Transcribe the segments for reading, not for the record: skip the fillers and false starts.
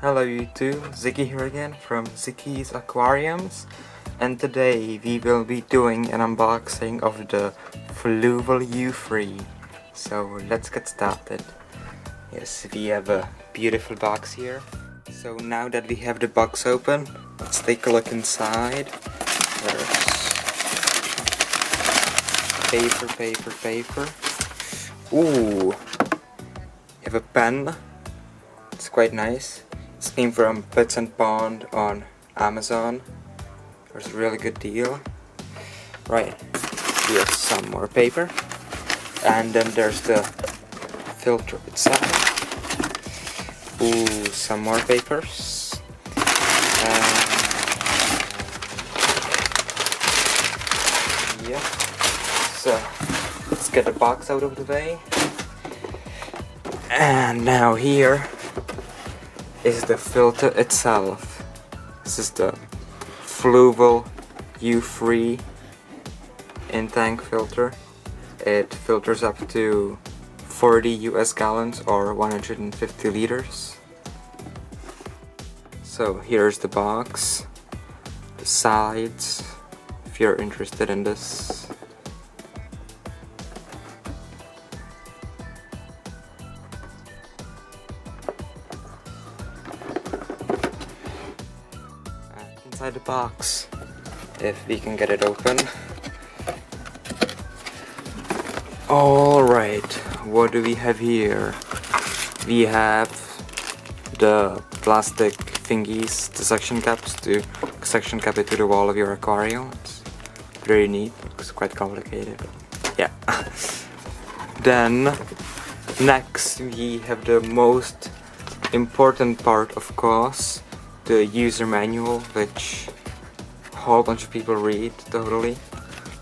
Hello YouTube, Ziggy here again from Ziggy's Aquariums, and today we will be doing an unboxing of the Fluval U3. So let's get started. Yes, we have a beautiful box here. So now that we have the box open, let's take a look inside. There's paper. Ooh, you have a pen. It's quite nice. This came from Pets and Pond on Amazon. It was a really good deal. Right, here's some more paper. And then there's the filter itself. Ooh, some more papers. Yeah. So, let's get the box out of the way. And now here is the filter itself. This is the Fluval U3 in-tank filter. It filters up to 40 US gallons or 150 liters. So here's the box, the sides, if you're interested in this. Inside the box, if we can get it open. Alright, what do we have here? We have the plastic thingies, the suction caps to suction cap it to the wall of your aquarium. It's very neat, looks quite complicated, but yeah. Then, next we have the most important part, of course, the user manual, which a whole bunch of people read totally.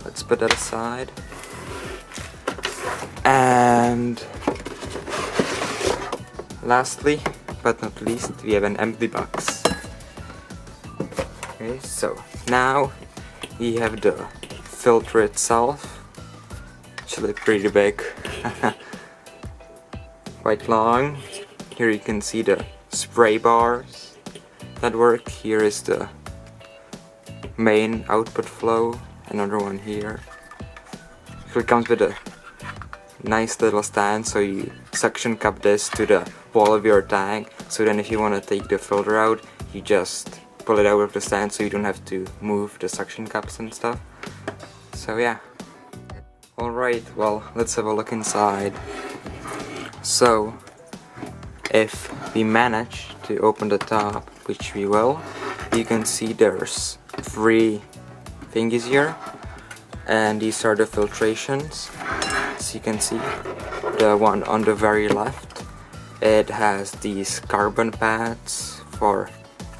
Let's put that aside. And lastly, but not least, we have an empty box. Okay, so now we have the filter itself. Actually pretty big. Quite long. Here you can see the spray bars that work. Here is the main output flow, another one here. So it comes with a nice little stand, so you suction cup this to the wall of your tank, so then if you want to take the filter out, you just pull it out of the stand so you don't have to move the suction cups and stuff. So yeah. Alright, well, let's have a look inside. So if we manage to open the top, which we will, you can see there's 3 thingies here, and these are the filtrations. As you can see, the one on the very left, it has these carbon pads for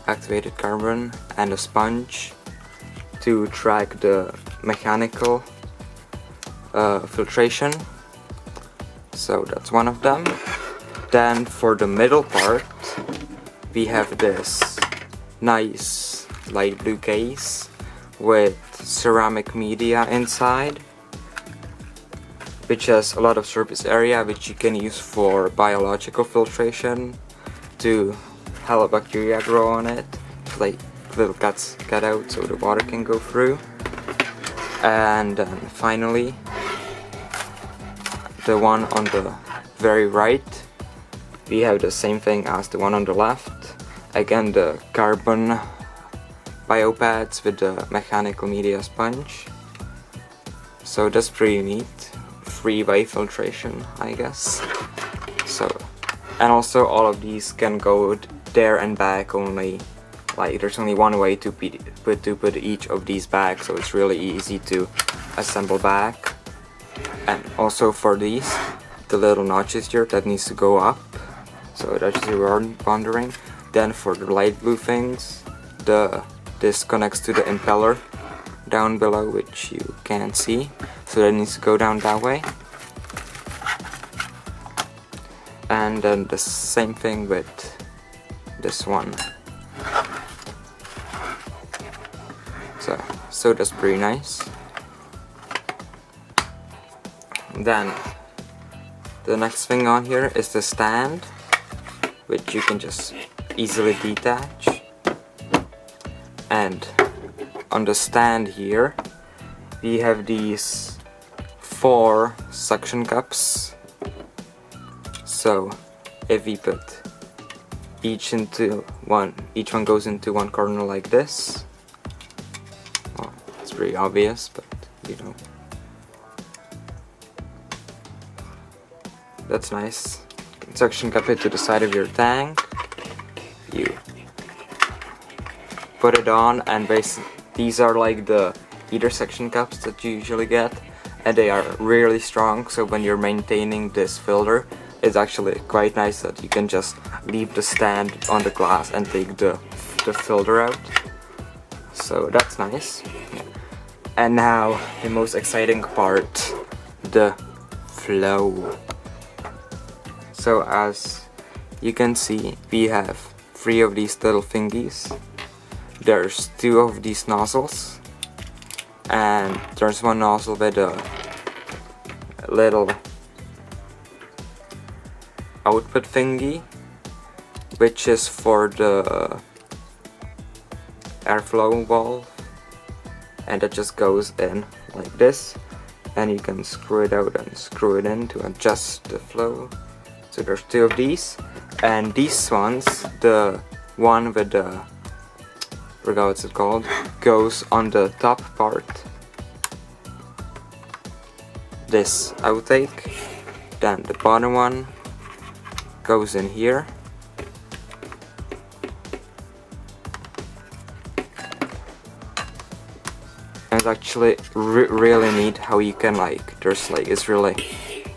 activated carbon and a sponge to track the mechanical filtration. So that's one of them. Then for the middle part, we have this nice light blue case with ceramic media inside, which has a lot of surface area which you can use for biological filtration to help bacteria grow on it, like little cuts cut out so the water can go through. And then finally, the one on the very right, we have the same thing as the one on the left. Again, the carbon biopads with the mechanical media sponge. So that's pretty neat. Free-way filtration, I guess. So, and also all of these can go there and back only. Like there's only one way to put each of these back, so it's really easy to assemble back. And also for these, the little notches here that needs to go up. So that's what you're wondering. Then for the light blue things, this connects to the impeller down below, which you can't see. So that needs to go down that way. And then the same thing with this one. So that's pretty nice. Then the next thing on here is the stand, which you can just easily detach. And on the stand here we have these 4 suction cups. So if we put each one goes into one corner like this. Well, it's pretty obvious, but you know, that's nice. Suction cup it to the side of your tank. You put it on, and basically these are like the heater suction cups that you usually get, and they are really strong, so when you're maintaining this filter it's actually quite nice that you can just leave the stand on the glass and take the filter out. So that's nice. And now the most exciting part, the flow. So as you can see, we have 3 of these little thingies. There's 2 of these nozzles, and there's one nozzle with a little output thingy, which is for the airflow valve, and it just goes in like this, and you can screw it out and screw it in to adjust the flow. So there's 2 of these, and these ones, the one with the, I forgot what's it called, goes on the top part, this outtake. Then the bottom one goes in here, and it's actually really neat how you can it's really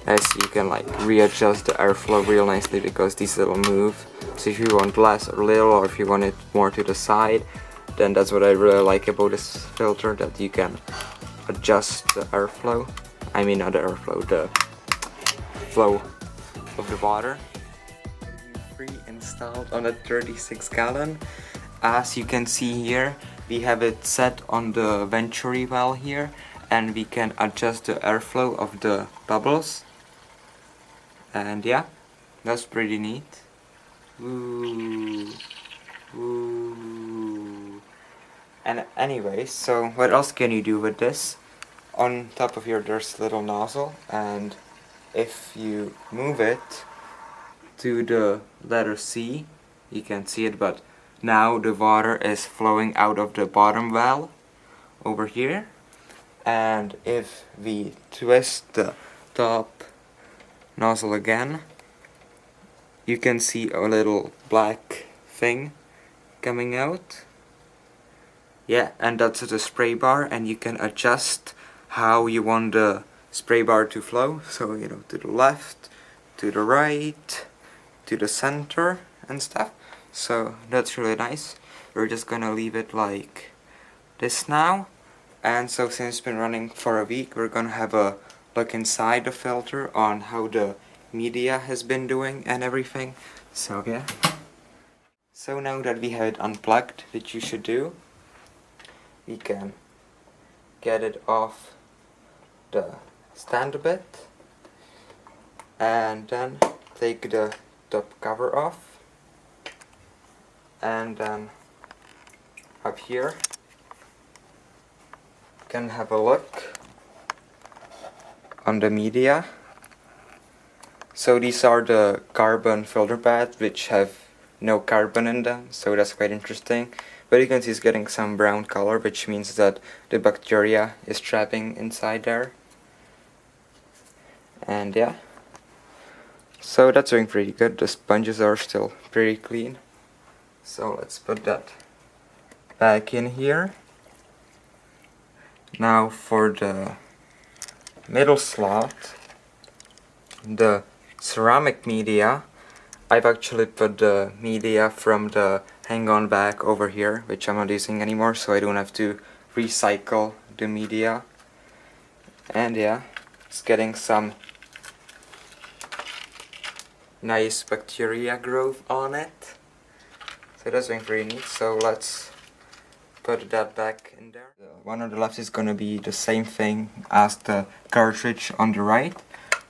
nice, you can readjust the airflow real nicely because these little move. So if you want less or little, or if you want it more to the side, then that's what I really like about this filter, that you can adjust the airflow. I mean not the airflow, the flow of the water. Pre-installed on a 36 gallon. As you can see here, we have it set on the venturi valve here, and we can adjust the airflow of the bubbles. And yeah, that's pretty neat. Ooh. Ooh. And anyway, so what else can you do with this? On top of here there's a little nozzle, and if you move it to the letter C, you can see it, but now the water is flowing out of the bottom valve over here. And if we twist the top nozzle again, you can see a little black thing coming out. Yeah, and that's the spray bar, and you can adjust how you want the spray bar to flow. So, you know, to the left, to the right, to the center and stuff. So that's really nice. We're just gonna leave it like this now. And so since it's been running for a week, we're gonna have a look inside the filter on how the media has been doing and everything. So yeah. So now that we have it unplugged, which you should do, we can get it off the stand a bit, and then take the top cover off, and then up here you can have a look on the media. So these are the carbon filter pads which have no carbon in them, so that's quite interesting. But you can see it's getting some brown color, which means that the bacteria is trapping inside there. And yeah, so that's doing pretty good. The sponges are still pretty clean. So let's put that back in here. Now for the middle slot, the ceramic media, I've actually put the media from the hang-on bag over here, which I'm not using anymore, so I don't have to recycle the media. And yeah, it's getting some nice bacteria growth on it. So that's doing pretty neat. So let's put that back in there. The one on the left is gonna be the same thing as the cartridge on the right.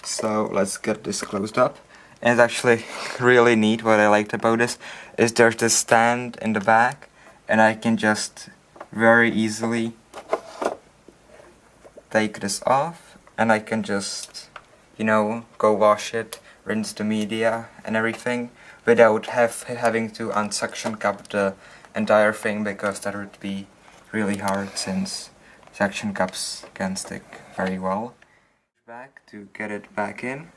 So let's get this closed up. And it's actually really neat. What I liked about this is there's this stand in the back, and I can just very easily take this off, and I can just, you know, go wash it, rinse the media and everything without having to unsuction cup the entire thing, because that would be really hard since suction cups can stick very well. Back to get it back in.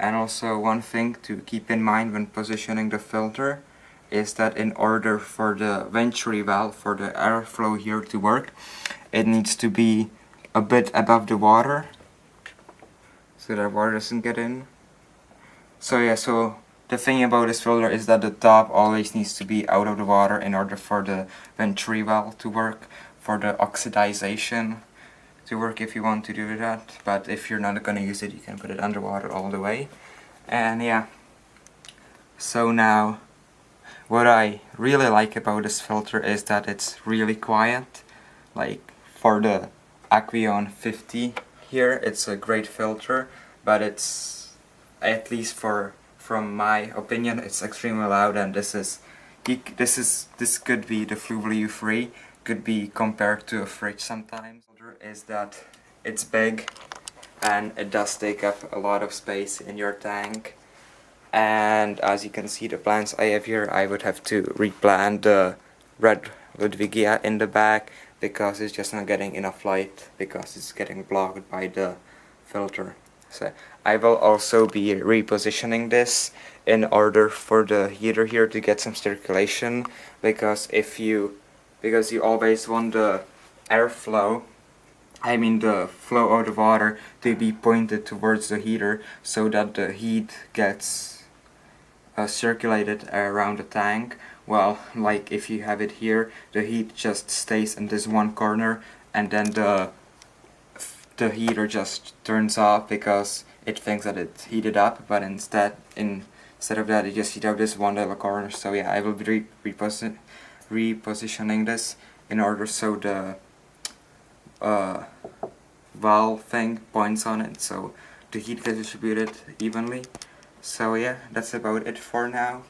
And also one thing to keep in mind when positioning the filter is that in order for the venturi valve, for the airflow here to work, it needs to be a bit above the water so that water doesn't get in. So yeah, so the thing about this filter is that the top always needs to be out of the water in order for the venturi valve to work, for the oxidization to work if you want to do that. But if you're not gonna use it, you can put it underwater all the way. And yeah, so now what I really like about this filter is that it's really quiet. Like for the Aqueon 50 here, it's a great filter, but it's, at least from my opinion, it's extremely loud. And this could be the Fluval U3, could be compared to a fridge sometimes. Is that it's big and it does take up a lot of space in your tank. And as you can see, the plants I have here, I would have to replant the red Ludwigia in the back because it's just not getting enough light, because it's getting blocked by the filter. So I will also be repositioning this in order for the heater here to get some circulation, because you always want the airflow, I mean the flow of the water, to be pointed towards the heater so that the heat gets circulated around the tank. Well, like if you have it here, the heat just stays in this one corner, and then the heater just turns off because it thinks that it's heated up, but instead of that, it just heat up this one little corner. So yeah, I will be repositioning this in order so the valve thing points on it, so the heat gets distributed evenly. So yeah, that's about it for now.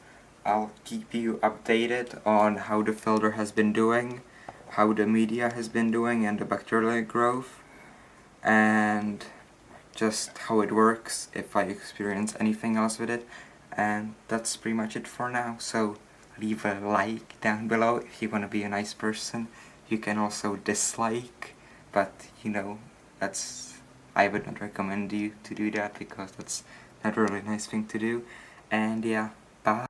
I'll keep you updated on how the filter has been doing, how the media has been doing, and the bacterial growth, and just how it works if I experience anything else with it. And that's pretty much it for now. So leave a like down below if you want to be a nice person. You can also dislike, but you know, I would not recommend you to do that because that's not a really nice thing to do. And yeah, bye.